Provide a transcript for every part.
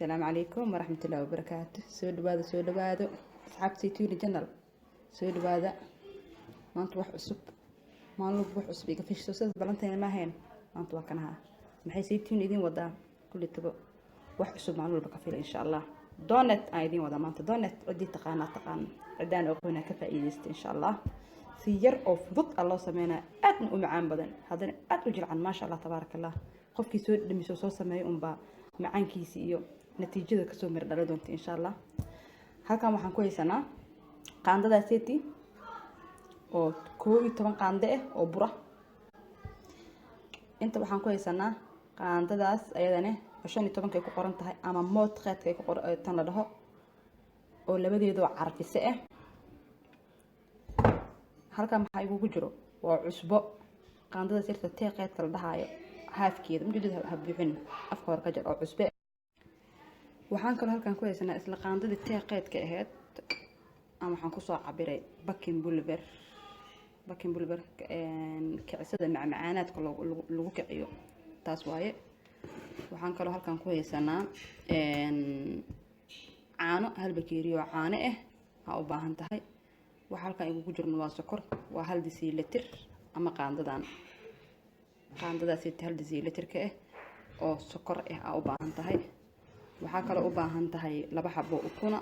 السلام عليكم ورحمة الله وبركاته. سود بهذا أصحاب سيتوني جنرال. سود بهذا ما أنت واحد عصب ما نلوب واحد عصب يقفيش سوسة بلانتين ما هين ما أنت وكنها محي سيتوني دين ودا كل تبو واحد عصب ما نلوب كفيل إن شاء الله. دونت أيدين ودا ما أنت دونت عدي تقان عدان أقونا كفايدست إن شاء الله. سير أو فضت الله سمينا أدن ومعان بدن هذا أدوجل عن ما شاء الله تبارك الله. قفكي سود لمي سوسو سمي أمبا macaankiisa iyo natiijada kasoo mir dhalo doonta insha Allah. Halkan waxaan ku haysanaa qaandada seeti oo 12 qaande ah oo bura. Inta waxaan ku haysanaa qaandadaas ayadana 15 ay ku qoran tahay ama mood qaadka ay ku qoran la dhaho oo labadeedu carfise ah. Halkan maxay ugu jiro waa cusbo qaandada sirta tii qaadka la dhahayo haafkeeda mujadid habixin afka hor ka jar oo cusbe waxaan kale halkan ku haysanaa isla qaandada teeqeedka ahayd ama waxaan ku soo cabiray bakin bulver kicisada macmacaanaadka lagu kiciyo taas waaye. waxaan kale halkan ku haysanaa caano hal bakeeriyo caano ah u baahan tahay. waxa halkan igu jirno waa sokor waa 1 deciliter ama qaandadan qaandadaas inta 1 deciliter ka ah oo sokor ah u baahan tahay. waxaa kale u baahan tahay 2 xabo ukuna.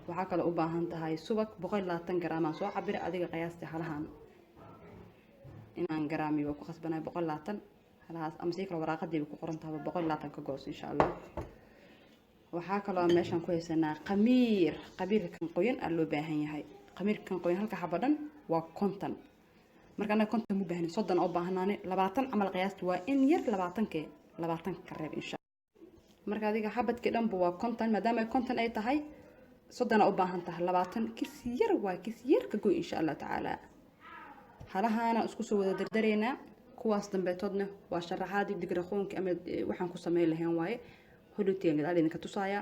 waxaa kale u baahan tahay subag 120 gram soo cabir adiga qiyaasta halahan inaan garaamiyo ku qasbanay 120 halaas ama si kala waraaqadii ku qoran tahay 120 ka goos insha Allah. waxaa kale oo meeshan ku haysanaa qabiirkan qoyan loo baahan yahay. qabiirkan qoyan halka xabadan waa konton markaana konton u baahan 30 oo baahnaane 20 amal qiyaasta waa in yar 20 ka reeb insha Allah. marka adiga xabadkii dhanba waa konton maadaama ay konton ay tahay 30 u baahan tahay 20 kis yar ka goy insha Allah taala. halahaana isku soo wada dardareena kuwaas dambeetoodna waa sharaxaad digraqoonka ama waxaan ku sameey lahayn waaye huluteen gadaal idinka tusaaya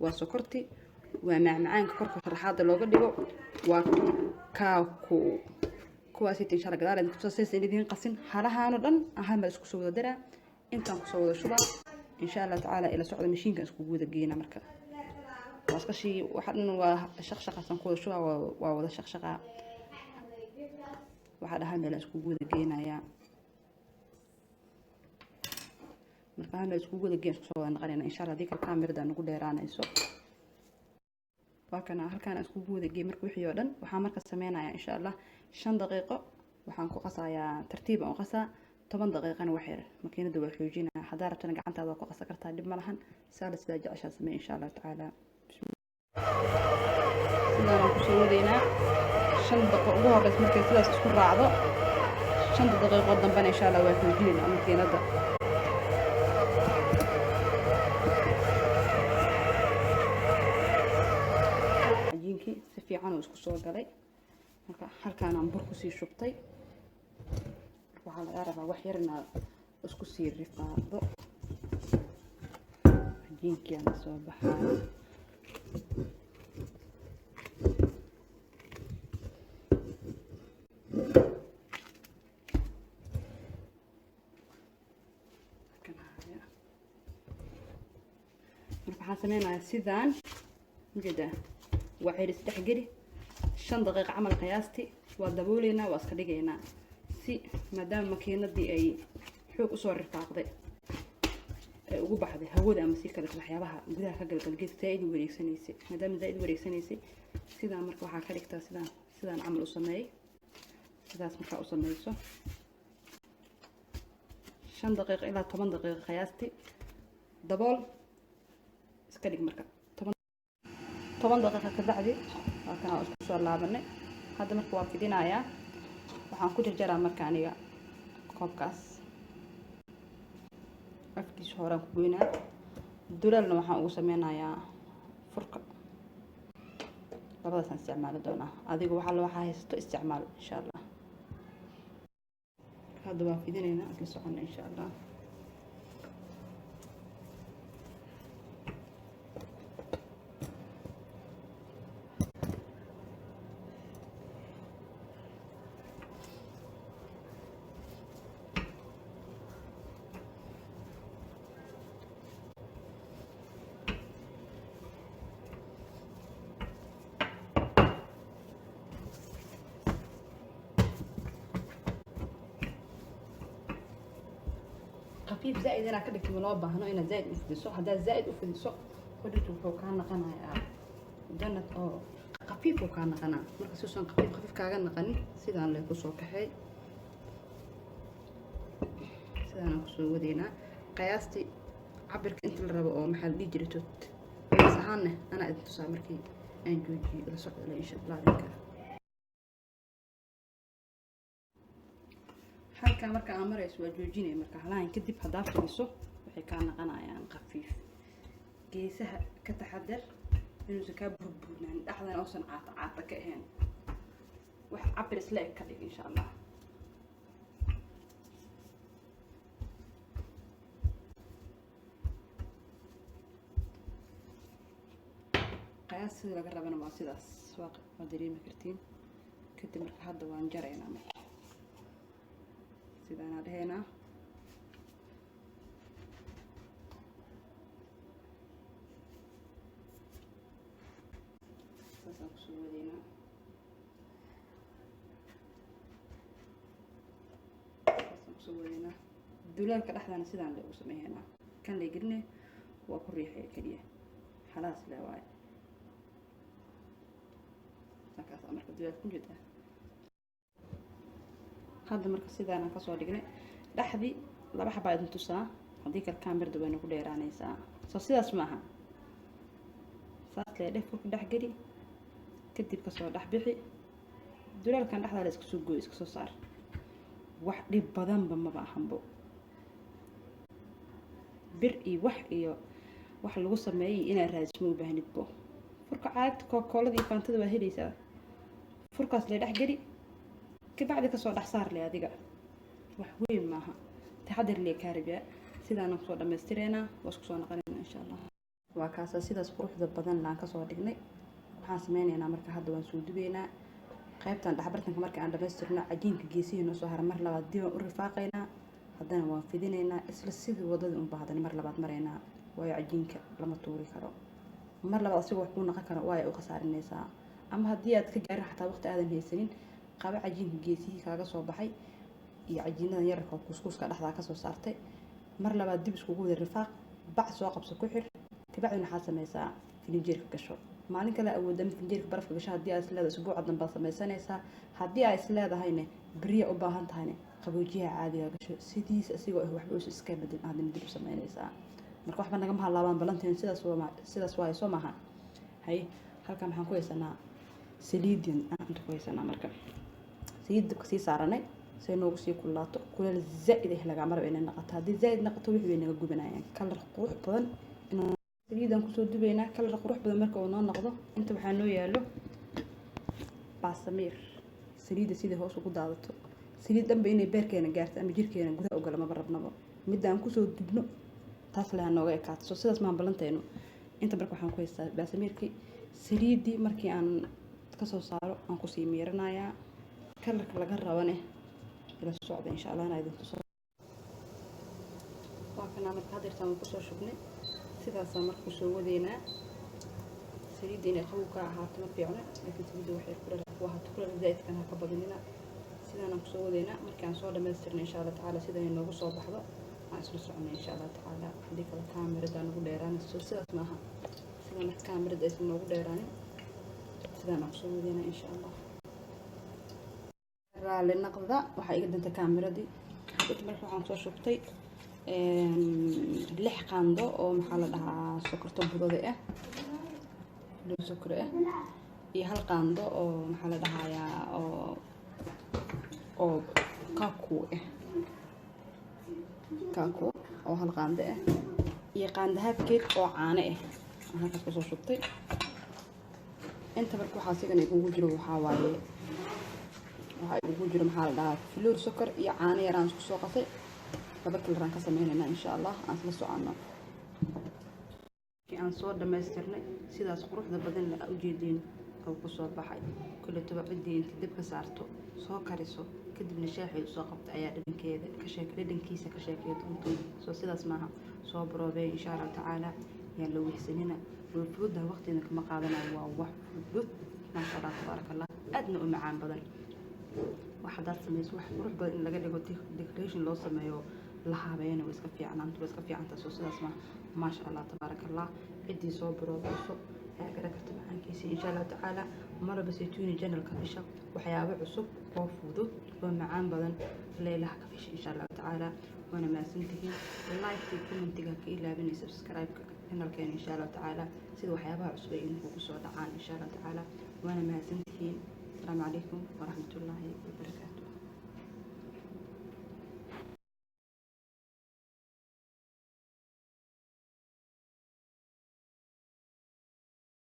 waa sokorti waa macmacaanka korka sharaxaada looga dhigo waa kaaku kuwaas insha Allah gadaal idinka tusaayay idin qasin halahaana dhan ahama isku soo wada daraa intaan ku soo wada shubaa insha Allah taala ila socda mashiinka isku wada geeyna marka waskashi waxaan waa shaqsan ku wada shubaa waa wada shaqaa waxa dhahan meel isku wada geenaya marka aan isku wada geen soo wada naqarina insha Allah dika kaamirada nagu dheeraanayso waakana halkaan isku wada geey marka wixii oo dhan waxaan marka sameeynaa insha Allah 5 daqiiqo waxaan ku qasayaa tartiib oo qasaa 10 daqiiqana wax yar makiinada waa xoojinaa hadaa rabtana gacantaada ku qasa kartaa dib ma lahan saalis daa jeceshaa samee insha Allah taala. sidaan ku soo wadeynaa 5 daqiiqo ugu horreys markay sidaas isku raacdo 5 daqiiqo dambe insha Allah waa xoojinaa makiinada. ajiinki si fiican oo isku soo galay marka halkaan aan bur ku sii shubtay waxaa laga rabaa wax yar inaad isku sii rifaado ajiinkii aan soo baxay waxaan sameynayaa sidaan mujada waa xiriis dhexgeli 5 daqiiqo camal qiyaasti waa dabooleynaa waa iska dhigaynaa si maadaama makiinadii ay xoog u soo rifaaqday ay ugu baxday hawada ama si kale waxyaabaha gudaha ka galgalgeed zaid wareegsanaysay maadaama zaid wareegsanaysay sidaan marka waxa ka dhigtaa sidaan camal u sameeyay sidaas marka u sameeyso 5 daqiiqo ilaa 10 daqiiqo qiyaasti dabool iska dhig marka 10 daqiiqo ka bacdi halkan aan isku soo laabanay hadda marka waa fidinayaa waxaan ku jarjaraa marka aniga koobkaas afkiisa horaan ku goynaa dulalna waxaan ugu sameynayaa furka labadaas aan isticmaali doonaa adiga waxa haysto isticmaal insha Allah. hadda waa fidinaynaa isla socona insha Allah. خفيف زائد انا كدك لو باهنو ان زائد افدسو هدا زائد افدسو ودت wuxuu ka naqanayaa janad oo خفيف oo ka naqana marka soo خفيف kaaga naqanin sidaan leh ku soo kaxay sidaan ku soo wadeena qiyaastii cabirka inta la rabo oo maxaa dhigi jiray tot saxana ana idin tusaa markii aan joojiyo la socdo insha Allah halka marka aan marayso waa joojinay marka halaan kadib hadaa fadhiso waxay ka naqanayaan خفيف geesaha ka taxadar inuu ka burburnaan dhaxdan oosan caata ka ahayn wax cabir isla ka dhig insha Allah qiyaas laga rabana waa sidaas waa dareemi kartiin kadib marka hadda waan jaraynaa marka sidaan adeena duleelka dhaxdana sidaan la u sameeynaa kan la gelina waa ku riixay kaliya xalaas la waay sakaas marka duleelka ku jida hadda marka sidaan aan ka soo dhignay dhaxdi laba xabaa idin tusaa hadii kal kaamirada way nagu dheeraanaysaa soo sidaas maaha saas leeyahay furka dhax geli kadib ka soo dhax bixi duleelkan dhaxda la iska soo gooy iska soo saar wax dhib badan ma baahanbo bir iyo wax lagu sameeyay inaa raasmo u baahnidbo furka caagta koolada iyo faantada waa helaysaa furkaas la dhax geli ka bacdi ka soo dhax saar leh adiga wax weyn maaha taxadar leh kaariga sidaan soo dhameystireenaa waa isku soo naqanayna insha Allah waa kaasa sidaas quruxda badan laan ka soo dhignay waxaan sameynaynaa marka hadda waan soo dubeynaa qaybtan dhaxbartanka marka aan dhameystirno cajiinka geesihiina soo har mar labaad dib u rifaaqaynaa haddana waan fidinaynaa isla sidii wadada u baahdan mar labaad mareynaa waayo cajiinka lama tuuri karo mar labaad asigoo wax ku naqan karo waa ay u khasaarinaysaa ama haddii aad ka gaarin xataa waqti aadan haysanin qaba cajiinka geesihii kaaga soo baxay iyo cajiinadan yararka kuskuuska dhaxdaa ka soo saartay mar labaad dib iskugu wada rifaaq bac soo qabso ku xir kabacdina waxaad samaysaa filinjeerka gasho maalin kale awoodama filinjeerka barafka gasho haddii aad isleedahay usbuuca dambe baad samaysanaysaa haddii aad isleedahayna beriya u baahan tahayna qaboojiyaha caadiga gasho sidiis asigoo waxba us iska bedel aad dib u samaynaysaa marka waxba naga mahalaabaan balanteen sidaas waa soo maaha hay halka maxaan ku haysanaa saliidin aan ku haysanaa marka saliid dabka sii saaranay si noogu sii kulaato kuleel zaid ah laga marba inay noqoto haddii zaid noqoto wixii naga gubanayaan kalar qurux badan saliidan ku soo dubeynaa kalar qurux badan marka uu noo noqdo inta waxaa noo yaalo baasamiir saliida sidii hoos ugu daadato saliid dhanba inay beerkeena gaarto ama jirkeena gudaha u gala ma rabnaba midaan ku soo dubno taas la nooga ekaato soo sidaas maan balantayno inta marka waxaan ku haystaa baasamiirkii saliidii markii aan ka soo saaro aan ku sii miiranayaa kalarka laga rabane ila socda insha Allah ana idin tuso waa kana marka hadirtaan ku soo shubnay sidaas marka ku soo wadeena saliid inay qabow ka ahaato ma fiicna laakiin saliidda waxay ku ahaato kuleel zaid kana ka badinina sidaan ku soo wadeena markii aan soo dhameystirnay insha Allah taala sida ay noogu soo baxdo aan isla soconay insha Allah taala hadii kala kaamirada nagu dheeraanayso sidaas maaha sida marka kaamirada ay noogu dheeraan sidaan ku soo wadeena insha Allah raali naqda waxa iga danta kaamiradi hadda marka waxaan soo shubtay 6 qaando oo maxaa la dhahaa sokorta budada ah loo sokor ah iyo hal qaando oo maxaa la dhahayaa oo kaku oo hal qaando ah iyo qaando habkeed oo caano ah halkaas ku soo shubtay inta marka waxa sigan ugu jiro waxa waaye waxa ugu jiro maxaa la dhahaa flour sokor iyo caano yar aan isku soo qasay laba kalaraan ka sameynayna insha Allah aan isla socono aan soo dhameystirnay sidaas quruxda badan la u jeedin oo ku soo baxay kullu tabadii inta dib ka saarto soo kariso kadibna shaaxay soo qabtay ayaa dhadhankeeda ka sheekay dhadhankiisa ka sheekay doonto soo sidaas maaha soo baroobay insha Allah taala yaan la wixsanina fududda waqtiga kama qaadanayo waa wax fudud ma sha Allah tabarakallah adna u macaan badan waxaad sameeyso wax qurux badan in laga dhigo decoration loo sameeyo la habeeyana way iska fiicnaan way iska fiicantaa soo sidaas ma sha Allah tabaaraka Allah cidii soo baroobayso ayaa gara karta macaankiisa insha Allah tacaala marba saytuuni channelka fisha waxyaabo cusub oo fudud oo macaan badan leelaha ka fisha insha Allah tacaala وانا ما سنتهي لايك comment ka ilaabin subscribe channelkeena insha Allah tacaala sida waxyaabaha cusub ay inuu ku soo dhacaan insha Allah tacaala وانا ما سنتهي السلام عليكم ورحمة الله وبركاته